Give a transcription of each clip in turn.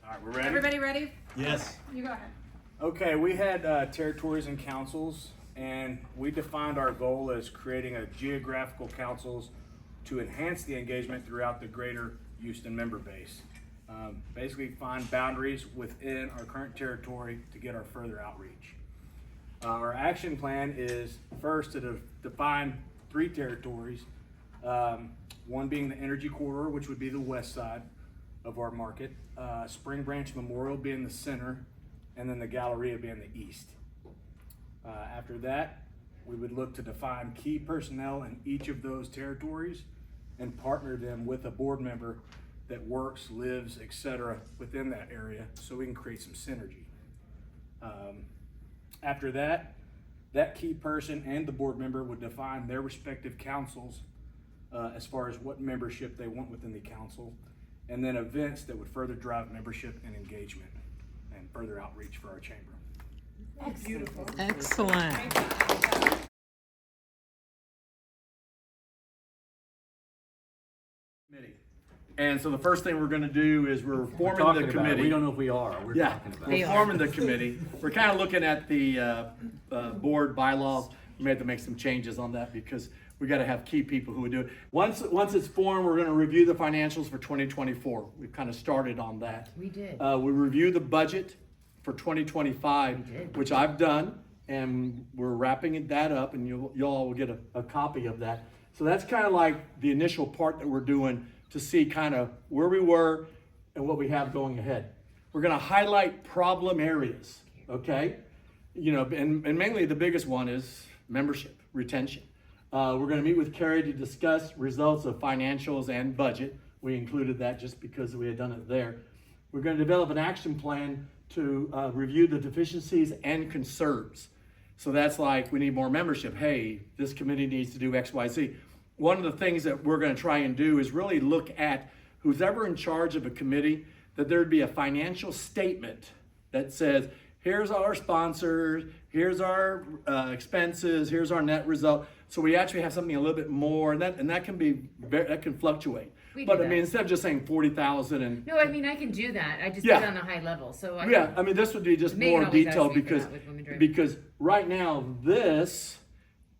All right, we're ready? Everybody ready? Yes. You go ahead. Okay, we had territories and councils, and we defined our goal as creating a geographical councils to enhance the engagement throughout the greater Houston member base. Basically find boundaries within our current territory to get our further outreach. Our action plan is first to define 3 territories, one being the energy corridor, which would be the west side of our market, Spring Branch Memorial being the center, and then the Galleria being the east. After that, we would look to define key personnel in each of those territories and partner them with a board member that works, lives, etc. within that area so we can create some synergy. After that, that key person and the board member would define their respective councils as far as what membership they want within the council, and then events that would further drive membership and engagement and further outreach for our chamber. Beautiful. Excellent. And so the first thing we're gonna do is we're forming the committee. We don't know if we are. We're Yeah, talking about They we're are. forming the committee. We're kind of looking at the board bylaws. We may have to make some changes on that because we got to have key people who would do it. Once it's formed, we're going to review the financials for 2024. We've kind of started on that. We did. We review the budget for 2025, We did. which I've done, and we're wrapping that up, and y'all will get a copy of that. So that's kind of like the initial part that we're doing to see kind of where we were and what we have going ahead. We're going to highlight problem areas, okay? You know, and mainly the biggest one is membership, retention. We're going to meet with Carrie to discuss results of financials and budget. We included that just because we had done it there. We're going to develop an action plan to review the deficiencies and concerns. So that's like, we need more membership. Hey, this committee needs to do X, Y, Z. One of the things that we're going to try and do is really look at who's ever in charge of a committee, that there'd be a financial statement that says, here's our sponsors, here's our expenses, here's our net result. So we actually have something a little bit more, and that can fluctuate. We do But I that. mean, instead of just saying 40,000 and No, I mean, I can do that. I just Yeah. did it on a high level, so I yeah, I mean, this would be just Megan more always asks detailed me for because that with Women Driven. because right now this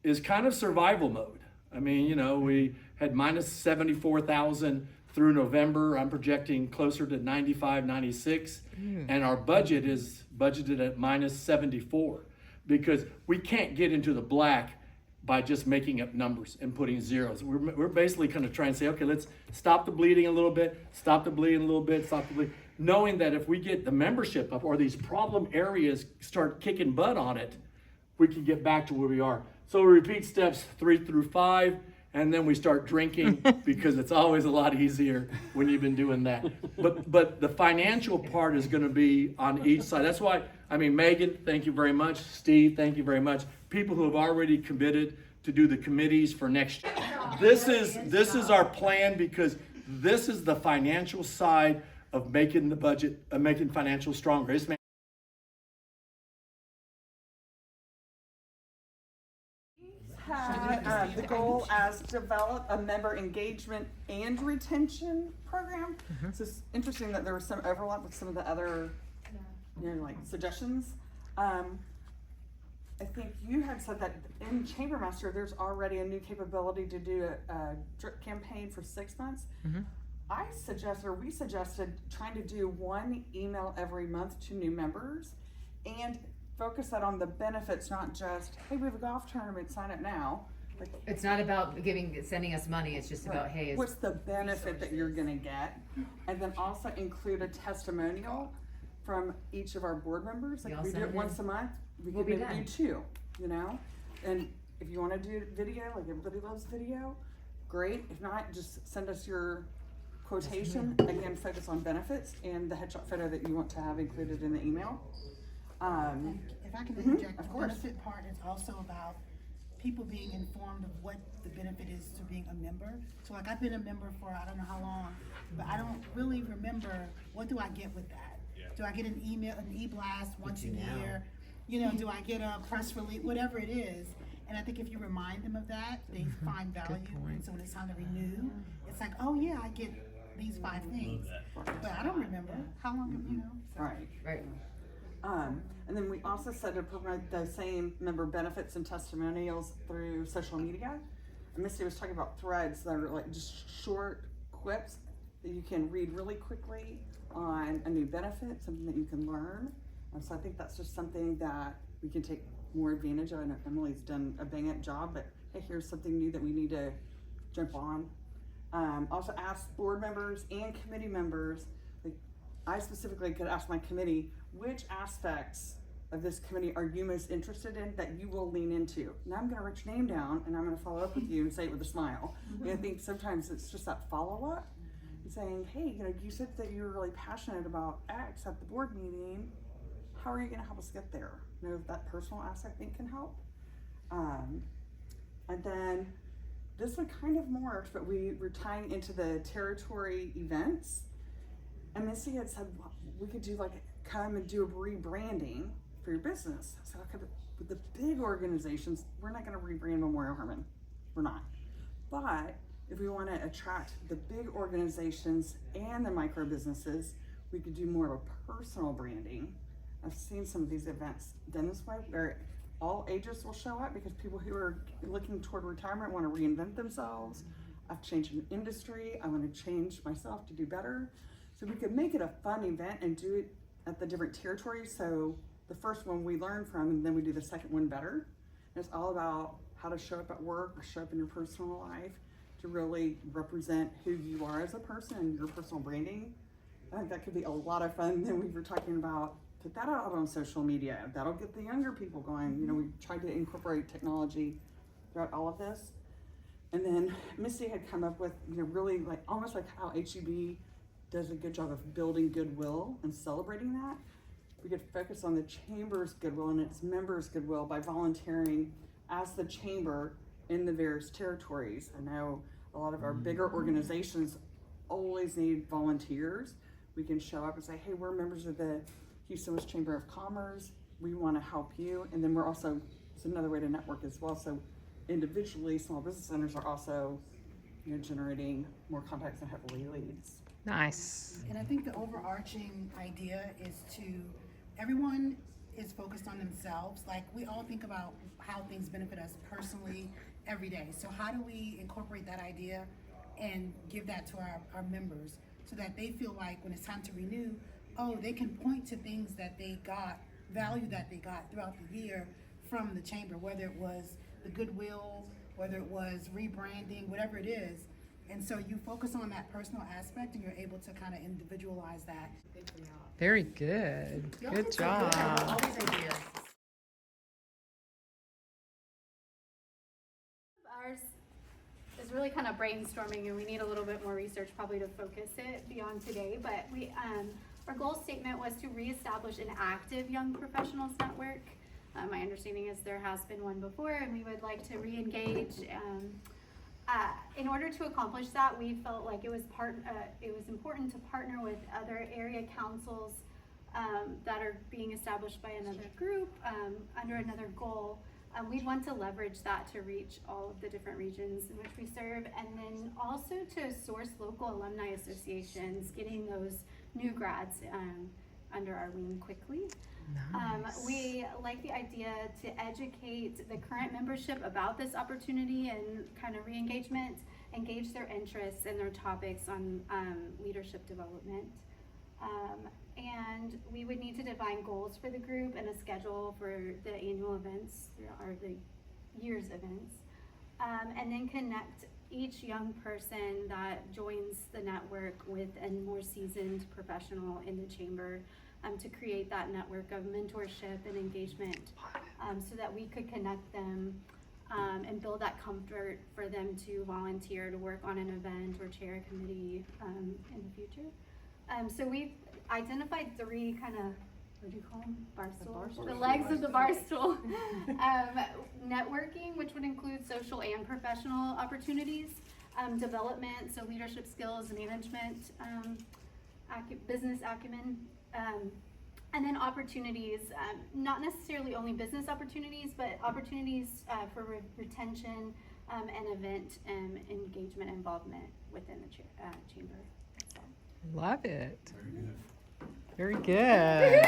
is kind of survival mode. I mean, you know, we had minus 74,000 through November. I'm projecting closer to 95, 96, and our budget is budgeted at minus 74 because we can't get into the black by just making up numbers and putting zeros. We're basically going to try and say, okay, let's stop the bleeding a little bit, stop the bleeding a little bit, stop the bleeding, knowing that if we get the membership up or these problem areas start kicking butt on it, we can get back to where we are. So we repeat steps 3 through 5, and then we start drinking because it's always a lot easier when you've been doing that. But the financial part is going to be on each side. That's why, I mean, Megan, thank you very much. Steve, thank you very much. People who have already committed to do the committees for next year. This is our plan because this is the financial side of making the budget, making financial stronger. It's had the goal as develop a member engagement and retention program. So it's interesting that there was some overlap with some of the other, like suggestions. I think you had said that in Chamber Master, there's already a new capability to do a drip campaign for 6 months. We suggested trying to do one email every month to new members and focus that on the benefits, not just, hey, we have a golf tournament, sign up now. Like, It's not about sending us money. It's just about, hey, what's the benefit that you're gonna get? And then also include a testimonial from each of our board members. Like Y'all we do send it it once a month, we We'll can be maybe do done. 2, you know? And if you wanna do video, like everybody loves video, great. If not, just send us your quotation. Again, focus on benefits and the headshot photo that you want to have included in the email. If I can interject, of the course. benefit part is also about people being informed of what the benefit is to being a member. So like I've been a member for I don't know how long, but I don't really remember what do I get with that. Do I get an email, an e-blast once a year? You know, do I get a press release, whatever it is. And I think if you remind them of that, they find value. And so when it's time to renew, it's like, oh yeah, I get these 5 things. But I don't remember how long, so. Right. Right. And then we also said to promote the same member benefits and testimonials through social media. And Misty was talking about threads that are like just short quips that you can read really quickly on a new benefit, something that you can learn. So I think that's just something that we can take more advantage of. I know Emily's done a bang up job, but hey, here's something new that we need to jump on. Also ask board members and committee members, like I specifically could ask my committee, which aspects of this committee are you most interested in that you will lean into? Now I'm gonna write your name down and I'm gonna follow up with you and say it with a smile. And I think sometimes it's just that follow-up and saying, hey, you said that you were really passionate about X at the board meeting. How are you gonna help us get there? That personal aspect I think can help. And then this one kind of morphed, but we were tying into the territory events. And Missy had said, well, we could do come and do a rebranding for your business. So okay, but with the big organizations, we're not gonna rebrand Memorial Hermann. We're not. But if we wanna attract the big organizations and the micro businesses, we could do more of a personal branding. I've seen some of these events done this way where all ages will show up because people who are looking toward retirement want to reinvent themselves. I've changed an industry. I want to change myself to do better. So we could make it a fun event and do it at the different territories. So the first one we learn from, and then we do the second one better. And it's all about how to show up at work or show up in your personal life to really represent who you are as a person and your personal branding. I think that could be a lot of fun. Then we were talking about put that out on social media. That'll get the younger people going. We tried to incorporate technology throughout all of this. And then Misty had come up with, really almost like how HEB does a good job of building goodwill and celebrating that. We could focus on the chamber's goodwill and its members' goodwill by volunteering as the chamber in the various territories. I know a lot of our bigger organizations always need volunteers. We can show up and say, hey, we're members of the Houston West Chamber of Commerce, we want to help you. And then we're also, it's another way to network as well. So individually, small business owners are also generating more contacts and heavily leads. Nice. And I think the overarching idea is everyone is focused on themselves. Like we all think about how things benefit us personally every day. So how do we incorporate that idea and give that to our members so that they feel like when it's time to renew, they can point to things that they got, value that they got throughout the year from the chamber, whether it was the goodwill, whether it was rebranding, whatever it is. And so you focus on that personal aspect and you're able to kind of individualize that. Very good. Good job. All these ideas. Ours is really kind of brainstorming, and we need a little bit more research probably to focus it beyond today. But our goal statement was to reestablish an active young professionals network. My understanding is there has been one before, and we would like to re-engage. In order to accomplish that, we felt like it was important to partner with other area councils that are being established by another group under another goal. We'd want to leverage that to reach all of the different regions in which we serve, and then also to source local alumni associations, getting those new grads under our wing quickly. Nice. We like the idea to educate the current membership about this opportunity and kind of re-engagement, engage their interests and their topics on leadership development. And we would need to define goals for the group and a schedule for the annual events or the year's events. And then connect each young person that joins the network with a more seasoned professional in the chamber to create that network of mentorship and engagement so that we could connect them and build that comfort for them to volunteer to work on an event or chair a committee in the future. So we've identified 3 kind of, what do you call them? Bar stool? The legs of the bar stool. Networking, which would include social and professional opportunities, development, so leadership skills, management, business acumen, and then opportunities, not necessarily only business opportunities, but opportunities for retention and event engagement involvement within the chamber. Love it. Very good.